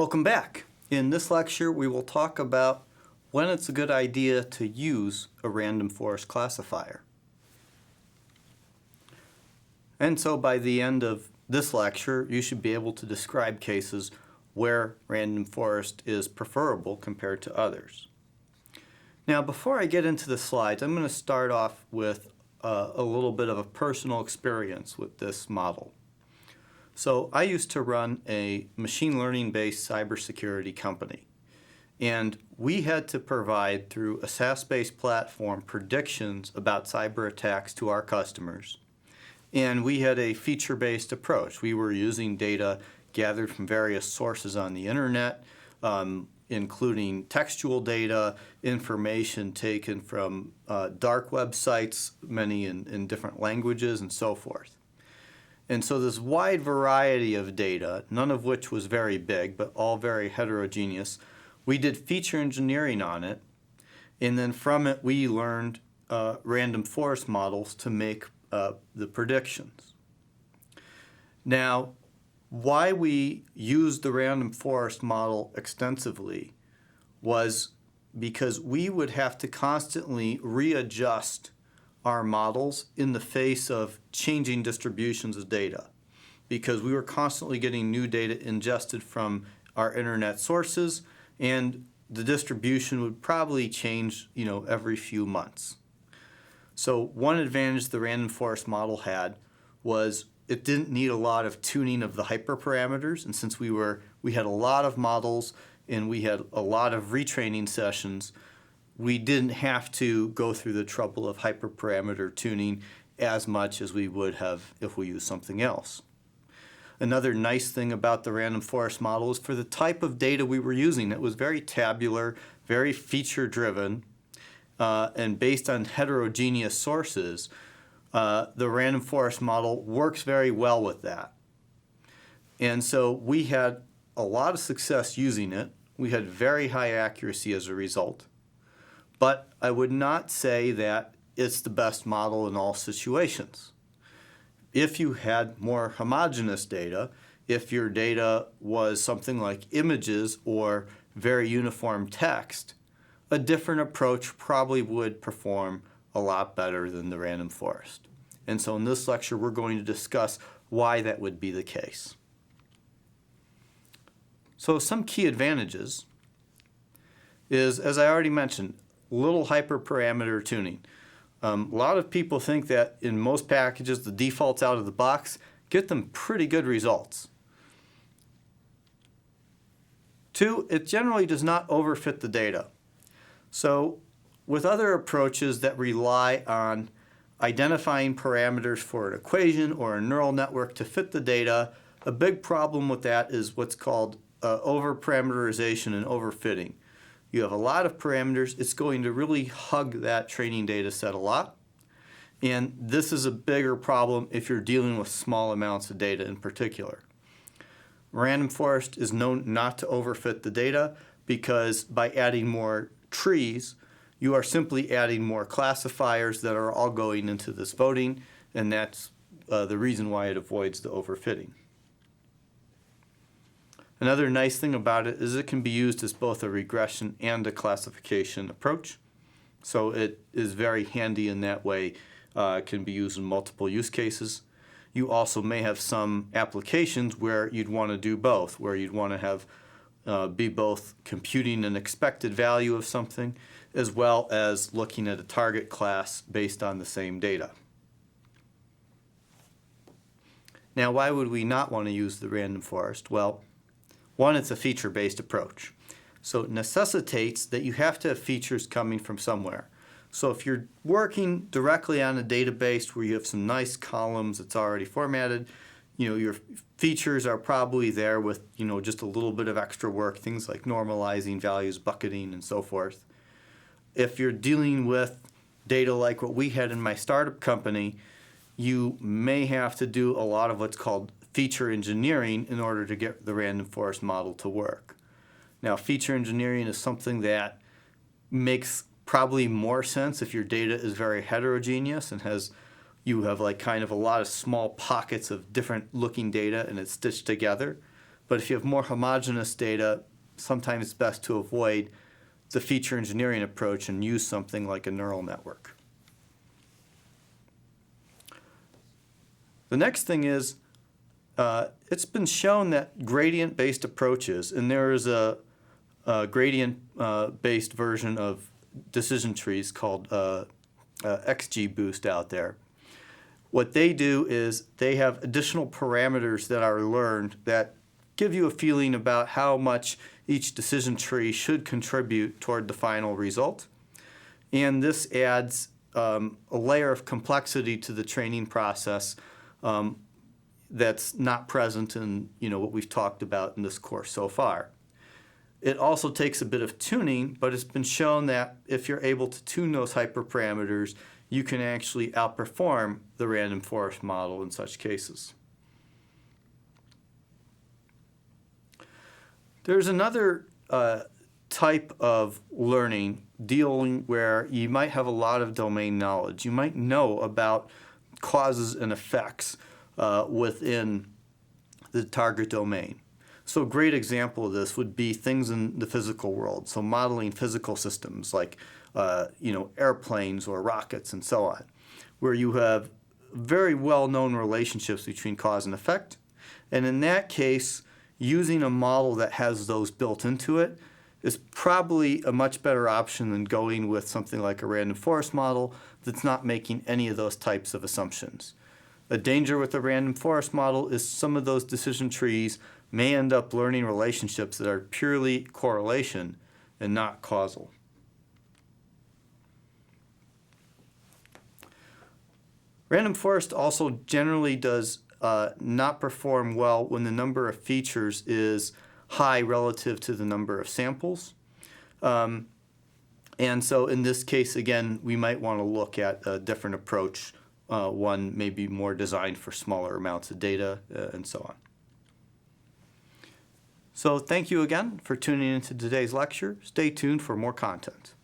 Welcome back. In this lecture, we will talk about when it's a good idea to use a random forest classifier. And so by the end of this lecture, you should be able to describe cases where random forest is preferable compared to others. Now, before I get into the slides, I'm going to start off with a little bit of a personal experience with this model. So I used to run a machine learning-based cybersecurity company, and we had to provide through a SaaS-based platform predictions about cyber attacks to our customers. And we had a feature-based approach. We were using data gathered from various sources on the internet, including textual data, information taken from dark websites, many in different languages, and so forth. And so this wide variety of data, none of which was very big, but all very heterogeneous, we did feature engineering on it, and then from it we learned random forest models to make the predictions. Now, why we used the random forest model extensively was because we would have to constantly readjust our models in the face of changing distributions of data, because we were constantly getting new data ingested from our internet sources, and the distribution would probably change, every few months. So one advantage the random forest model had was it didn't need a lot of tuning of the hyperparameters, and since we had a lot of models and we had a lot of retraining sessions, we didn't have to go through the trouble of hyperparameter tuning as much as we would have if we used something else. Another nice thing about the random forest model is for the type of data we were using. It was very tabular, very feature-driven, and based on heterogeneous sources. The random forest model works very well with that. And so we had a lot of success using it. We had very high accuracy as a result. But I would not say that it's the best model in all situations. If you had more homogeneous data, if your data was something like images or very uniform text, a different approach probably would perform a lot better than the random forest. And so in this lecture, we're going to discuss why that would be the case. So some key advantages is, as I already mentioned, little hyperparameter tuning. A lot of people think that in most packages, the defaults out of the box get them pretty good results. 2, it generally does not overfit the data. So with other approaches that rely on identifying parameters for an equation or a neural network to fit the data, a big problem with that is what's called overparameterization and overfitting. You have a lot of parameters, it's going to really hug that training data set a lot. And this is a bigger problem if you're dealing with small amounts of data in particular. Random forest is known not to overfit the data because by adding more trees, you are simply adding more classifiers that are all going into this voting, and that's the reason why it avoids the overfitting. Another nice thing about it is it can be used as both a regression and a classification approach. So it is very handy in that way. It can be used in multiple use cases. You also may have some applications where you'd want to do both, where you'd want to have be both computing an expected value of something as well as looking at a target class based on the same data. Now, why would we not want to use the random forest? Well, one, it's a feature-based approach. So it necessitates that you have to have features coming from somewhere. So if you're working directly on a database where you have some nice columns that's already formatted, your features are probably there with, just a little bit of extra work, things like normalizing values, bucketing, and so forth. If you're dealing with data like what we had in my startup company, you may have to do a lot of what's called feature engineering in order to get the random forest model to work. Now, feature engineering is something that makes probably more sense if your data is very heterogeneous and you have like kind of a lot of small pockets of different looking data and it's stitched together. But if you have more homogeneous data, sometimes it's best to avoid the feature engineering approach and use something like a neural network. The next thing is, it's been shown that gradient-based approaches, and there is a gradient-based version of decision trees called XGBoost out there. What they do is they have additional parameters that are learned that give you a feeling about how much each decision tree should contribute toward the final result. And this adds a layer of complexity to the training process that's not present in what we've talked about in this course so far. It also takes a bit of tuning, but it's been shown that if you're able to tune those hyperparameters, you can actually outperform the random forest model in such cases. There's another type of learning dealing where you might have a lot of domain knowledge. You might know about causes and effects within the target domain. So a great example of this would be things in the physical world. So modeling physical systems like airplanes or rockets and so on, where you have very well-known relationships between cause and effect. And in that case, using a model that has those built into it is probably a much better option than going with something like a random forest model that's not making any of those types of assumptions. A danger with a random forest model is some of those decision trees may end up learning relationships that are purely correlation and not causal. Random forest also generally does not perform well when the number of features is high relative to the number of samples. And so in this case, again, we might want to look at a different approach, one maybe more designed for smaller amounts of data and so on. So thank you again for tuning into today's lecture. Stay tuned for more content.